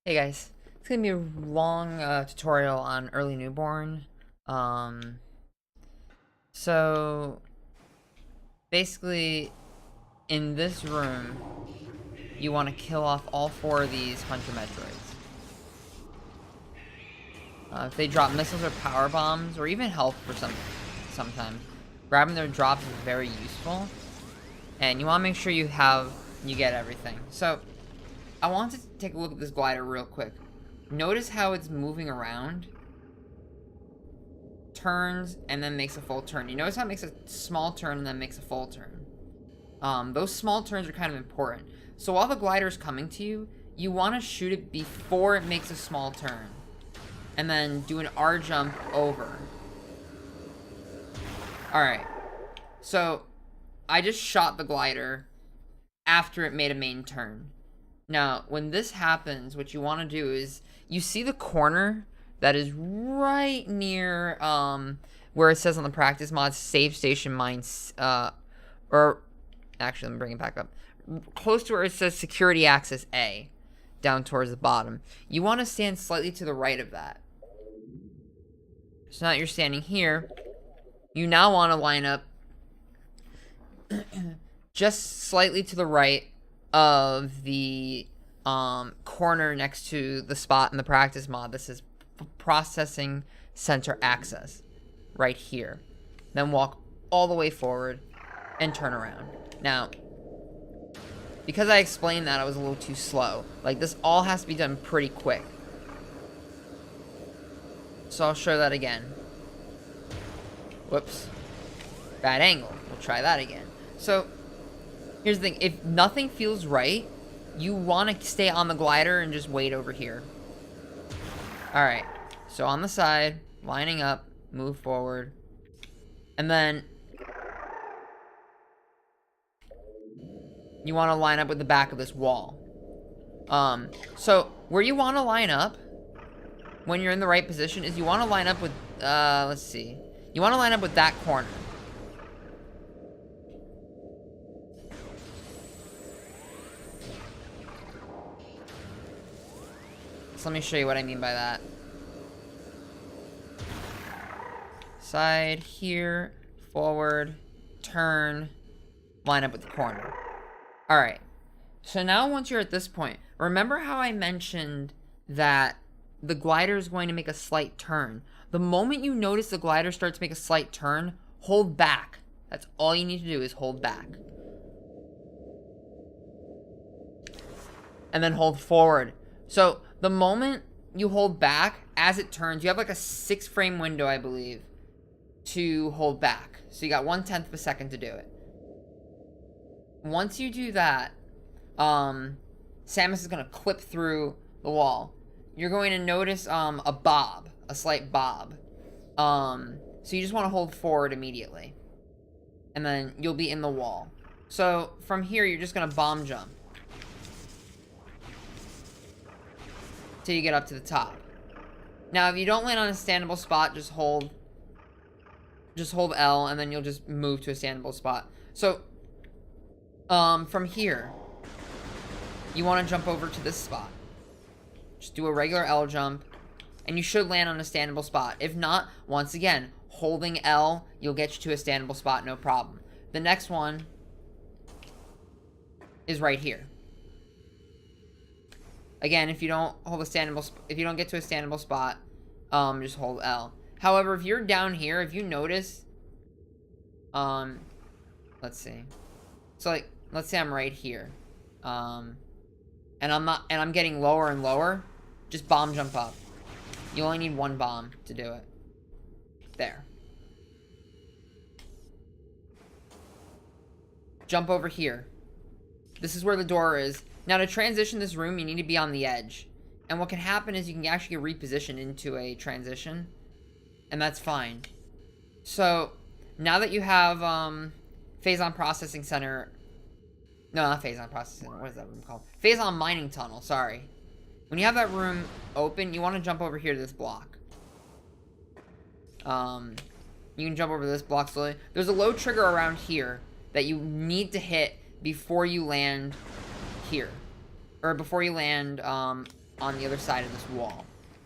Hey guys, it's gonna be a long tutorial on early newborn. Um, so basically, in this room, you want to kill off all four of these Hunter Metroids. If they drop missiles or power bombs, or even health for sometimes, grabbing their drops is very useful. And you want to make sure you get everything. So I want to take a look at this glider real quick. Notice how it's moving around, turns, and then makes a full turn. You notice how it makes a small turn and then makes a full turn. Those small turns are kind of important. So while the glider is coming to you, you want to shoot it before it makes a small turn. And then do an R jump over. Alright. So, I just shot the glider after it made a main turn. Now, when this happens, what you want to do is, you see the corner that is right near where it says on the practice mod save station mines, or actually let me bring it back up, close to where it says security access A, down towards the bottom. You want to stand slightly to the right of that. So now that you're standing here, you now want to line up just slightly to the right of the corner next to the spot in the practice mod that says processing center access, right here. Then walk all the way forward and turn around. Now, because I explained that, I was a little too slow. Like, this all has to be done pretty quick. So I'll show that again. Whoops. Bad angle. We'll try that again. So, here's the thing. If nothing feels right, you want to stay on the glider and just wait over here. Alright. So on the side, lining up, move forward. And then you want to line up with the back of this wall. So where you want to line up when you're in the right position is you want to line up with, let's see. You want to line up with that corner. So let me show you what I mean by that. Side, here, forward, turn, line up with the corner. Alright. So now once you're at this point, remember how I mentioned that the glider is going to make a slight turn. The moment you notice the glider starts to make a slight turn, hold back. That's all you need to do is hold back. And then hold forward. So the moment you hold back, as it turns, you have like a 6-frame window, I believe, to hold back. So you got 1/10 of a second to do it. Once you do that, Samus is going to clip through the wall. You're going to notice a bob, a slight bob. So you just want to hold forward immediately. And then you'll be in the wall. So from here, you're just going to bomb jump till you get up to the top. Now, if you don't land on a standable spot, just hold L, and then you'll just move to a standable spot. So, from here, you want to jump over to this spot. Just do a regular L jump, and you should land on a standable spot. If not, once again, holding L, you'll get you to a standable spot, no problem. The next one is right here. Again, if you don't get to a standable spot, just hold L. However, if you're down here, if you notice, let's see. So like, let's say I'm right here, and I'm getting lower and lower, just bomb jump up. You only need one bomb to do it. There. Jump over here. This is where the door is. Now, to transition this room, you need to be on the edge. And what can happen is you can actually get repositioned into a transition. And that's fine. So, now that you have, Phazon Processing Center... No, not Phazon Processing Center. What is that room called? Phazon Mining Tunnel, sorry. When you have that room open, you want to jump over here to this block. You can jump over this block slowly. There's a low trigger around here that you need to hit before you land here. Or before you land, on the other side of this wall.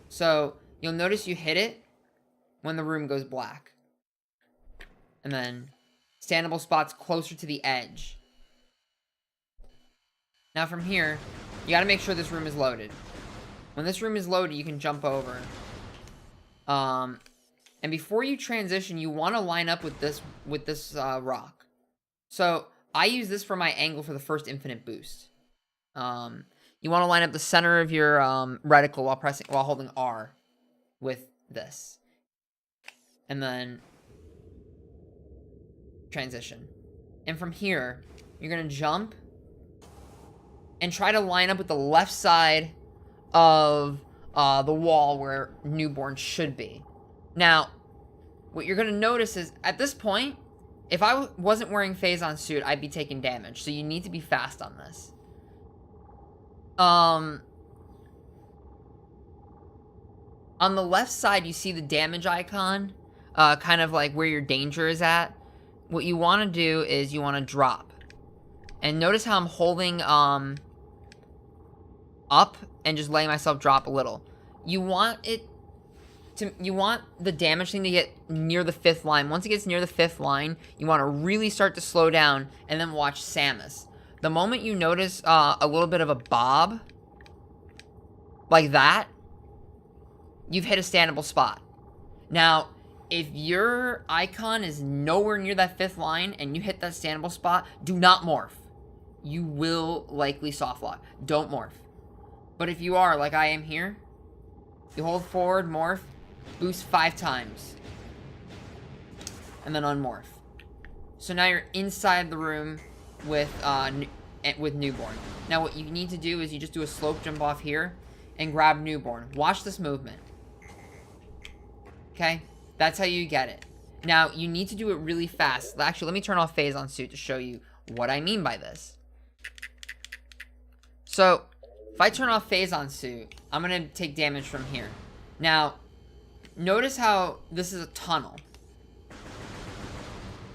So you'll notice you hit it when the room goes black. And then standable spots closer to the edge. Now from here, you gotta make sure this room is loaded. When this room is loaded, you can jump over. And before you transition, you want to line up with this rock. So I use this for my angle for the first infinite boost. You want to line up the center of your reticle while holding R with this, and then transition. And from here, you're gonna jump and try to line up with the left side of the wall where Newborn should be. Now, what you're gonna notice is at this point, if I wasn't wearing Phazon suit, I'd be taking damage. So you need to be fast on this. On the left side, you see the damage icon, kind of like where your danger is at. What you want to do is you want to drop. And notice how I'm holding up and just letting myself drop a little. You want the damage thing to get near the 5th line. Once it gets near the 5th line, you want to really start to slow down and then watch Samus. The moment you notice a little bit of a bob, like that, you've hit a standable spot. Now, if your icon is nowhere near that 5th line and you hit that standable spot, do not morph. You will likely soft lock. Don't morph. But if you are, like I am here, you hold forward, morph, boost 5 times, and then unmorph. So now you're inside the room with Newborn. Now what you need to do is you just do a slope jump off here and grab Newborn. Watch this movement. Okay? That's how you get it. Now, you need to do it really fast. Actually, let me turn off Phazon suit to show you what I mean by this. So, if I turn off Phazon suit, I'm going to take damage from here. Now, notice how this is a tunnel.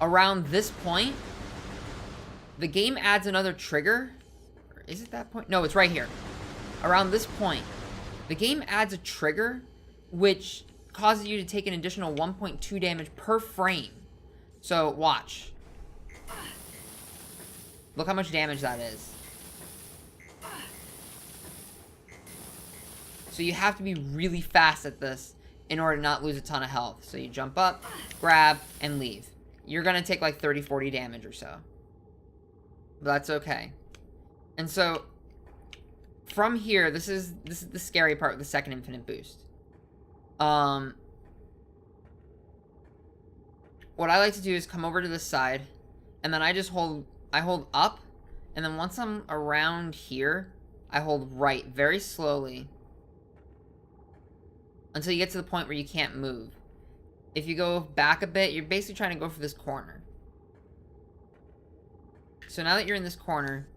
Around this point, the game adds another trigger. Or is it that point? No, it's right here. Around this point, the game adds a trigger which causes you to take an additional 1.2 damage per frame. So, watch. Look how much damage that is. So you have to be really fast at this in order to not lose a ton of health. So you jump up, grab, and leave. You're going to take like 30-40 damage or so. But that's okay. And so, from here, this is the scary part with the second infinite boost. What I like to do is come over to this side, and then I hold up, and then once I'm around here, I hold right very slowly until you get to the point where you can't move. If you go back a bit, you're basically trying to go for this corner. So now that you're in this corner,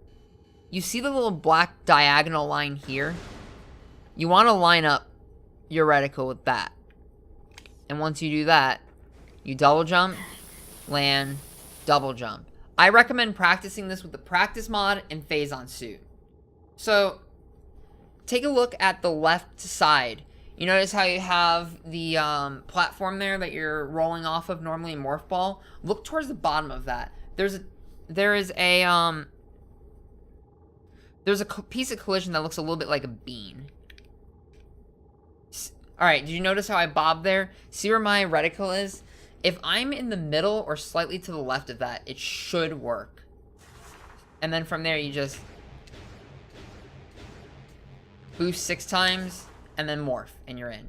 you see the little black diagonal line here? You want to line up your reticle with that. And once you do that, you double jump, land, double jump. I recommend practicing this with the practice mod and Phazon suit. So, take a look at the left side. You notice how you have the platform there that you're rolling off of normally in Morph Ball? Look towards the bottom of that. There's a piece of collision that looks a little bit like a bean. Alright, did you notice how I bobbed there? See where my reticle is? If I'm in the middle or slightly to the left of that, it should work. And then from there, you just boost 6 times, and then morph, and you're in.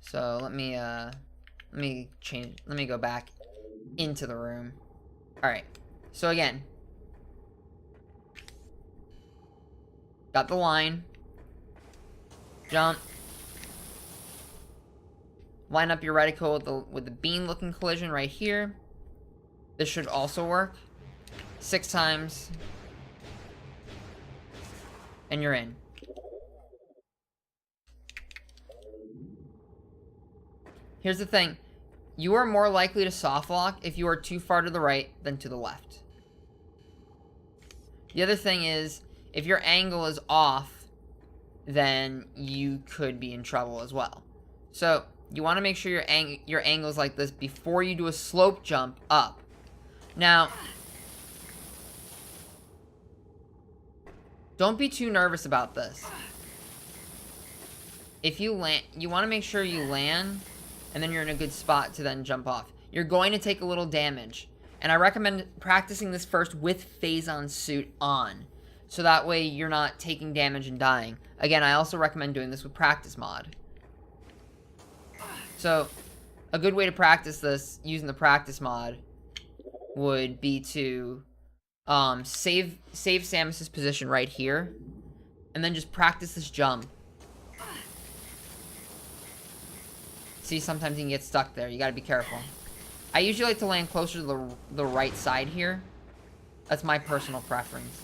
So let me go back into the room. Alright, so again, got the line, jump, line up your reticle with the bean looking collision right here. This should also work. 6 times, and you're in. Here's the thing. You are more likely to soft lock if you are too far to the right than to the left. The other thing is, If your angle is off, then you could be in trouble as well. So you want to make sure your angle is like this before you do a slope jump up. Now, don't be too nervous about this. If you land, you want to make sure you land, and then you're in a good spot to then jump off. You're going to take a little damage, and I recommend practicing this first with Phazon suit on, so that way you're not taking damage and dying. Again, I also recommend doing this with practice mod. So, a good way to practice this using the practice mod would be to save Samus's position right here, and then just practice this jump. See, sometimes you can get stuck there. You gotta be careful. I usually like to land closer to the right side here. That's my personal preference.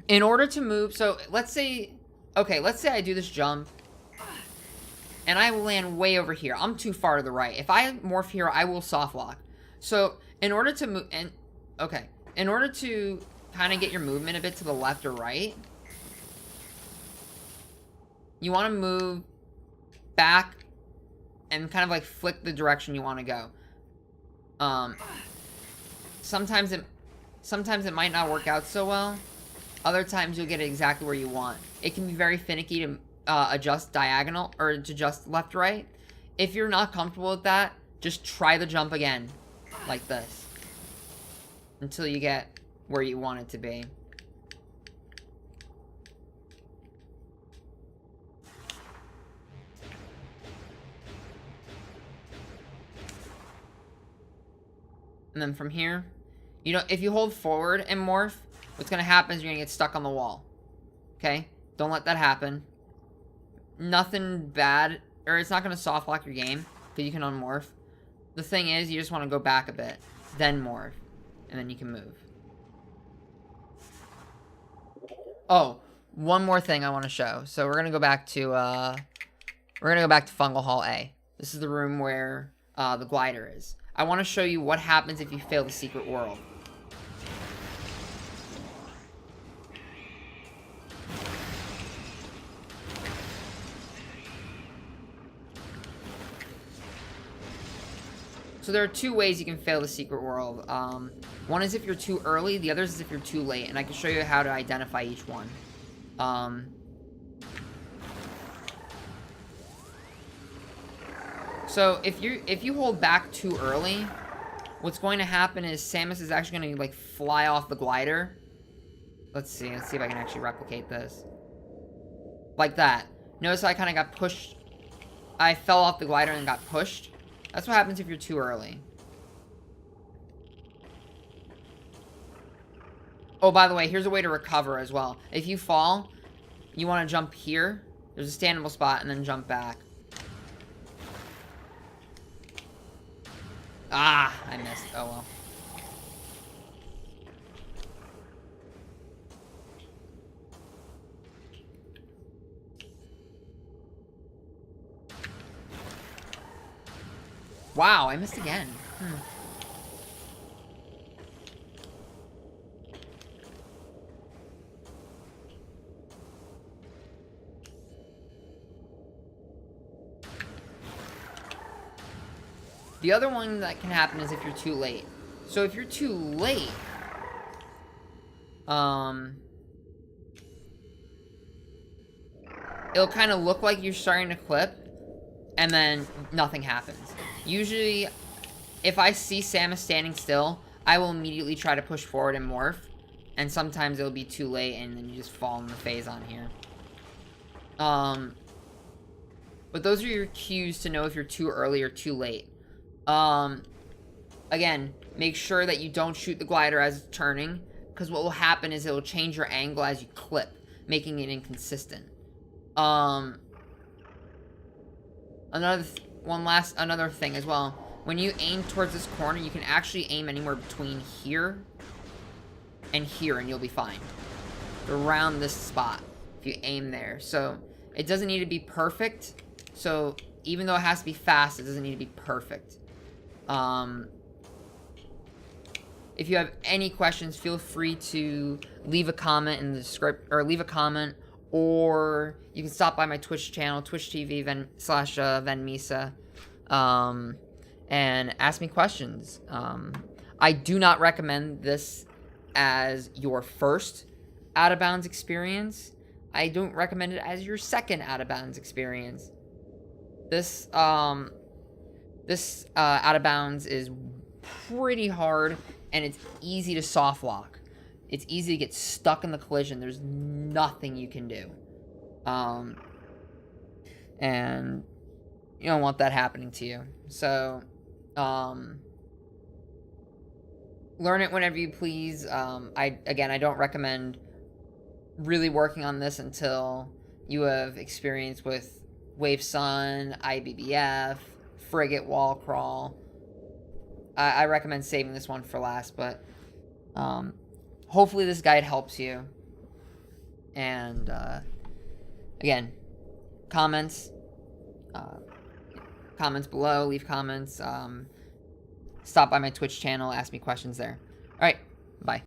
In order to move, so let's say I do this jump, and I land way over here. I'm too far to the right. If I morph here, I will soft lock. So, in order to move, in order to kind of get your movement a bit to the left or right, you want to move back and kind of like flick the direction you want to go. Sometimes it might not work out so well. Other times you'll get it exactly where you want. It can be very finicky to adjust diagonal or to adjust left right. If you're not comfortable with that, just try the jump again, like this, until you get where you want it to be. And then from here, you know, if you hold forward and morph, what's gonna happen is you're gonna get stuck on the wall. Okay? Don't let that happen. Nothing bad, or it's not gonna soft lock your game, because you can unmorph. The thing is, you just want to go back a bit, then morph, and then you can move. Oh, one more thing I want to show. So we're gonna go back to Fungal Hall A. This is the room where the glider is. I want to show you what happens if you fail the secret world. So there are two ways you can fail the secret world. One is if you're too early, the other is if you're too late, and I can show you how to identify each one. So if you hold back too early, what's going to happen is Samus is actually going to like fly off the glider. Let's see if I can actually replicate this. Like that. Notice I kind of got pushed. I fell off the glider and got pushed. That's what happens if you're too early. Oh, by the way, here's a way to recover as well. If you fall, you want to jump here. There's a standable spot and then jump back. Ah, I missed. Oh, well. Wow, I missed again. The other one that can happen is if you're too late. So if you're too late, it'll kind of look like you're starting to clip, and then nothing happens. Usually, if I see Samus standing still, I will immediately try to push forward and morph, and sometimes it'll be too late, and then you just fall in the Phazon here. But those are your cues to know if you're too early or too late. Again, make sure that you don't shoot the glider as it's turning, because what will happen is it will change your angle as you clip, making it inconsistent. Another thing as well. When you aim towards this corner, you can actually aim anywhere between here and here, and you'll be fine. Around this spot, if you aim there. So, it doesn't need to be perfect. So, even though it has to be fast, it doesn't need to be perfect. if you have any questions, feel free to leave a comment in the script, or leave a comment, or you can stop by my Twitch channel, Twitch TV /VenMisa, and ask me questions. I do not recommend this as your first Out of Bounds experience. I don't recommend it as your second Out of Bounds experience. This Out of Bounds is pretty hard, and it's easy to soft lock. It's easy to get stuck in the collision. There's nothing you can do. And you don't want that happening to you. So, learn it whenever you please. I don't recommend really working on this until you have experience with Wave Sun, IBBF, Frigate Wall Crawl. I recommend saving this one for last, but hopefully this guide helps you. And again, comments below, leave comments. Stop by my Twitch channel, ask me questions there. All right, bye.